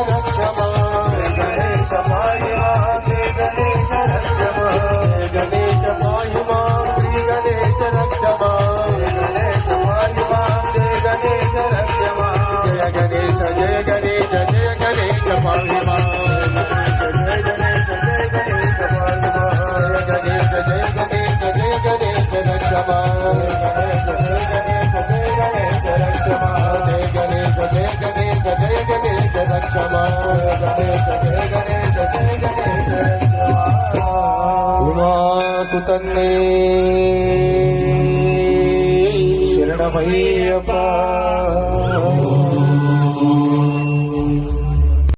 रक्ष मां गणेश पाहि मां श्री गणेश रक्ष मां गणेश पाहि मां श्री गणेश रक्ष मां गणेश पाहि मां जय गणेश रक्ष मां जय गणेश जय गणेश जय गणेश पाहि मां जय गणेश जय गणेश पाहि मां गणेश जय गणेश जय गणेश रक्ष मां गणेश जय गणेश जय गणेश रक्ष मां जय गणेश जय गणेश जय गणेश रक्ष मां गणेश जय गणेश जय गणेश रक्ष मां उमा सुतन्ने शरणमय्यप्पा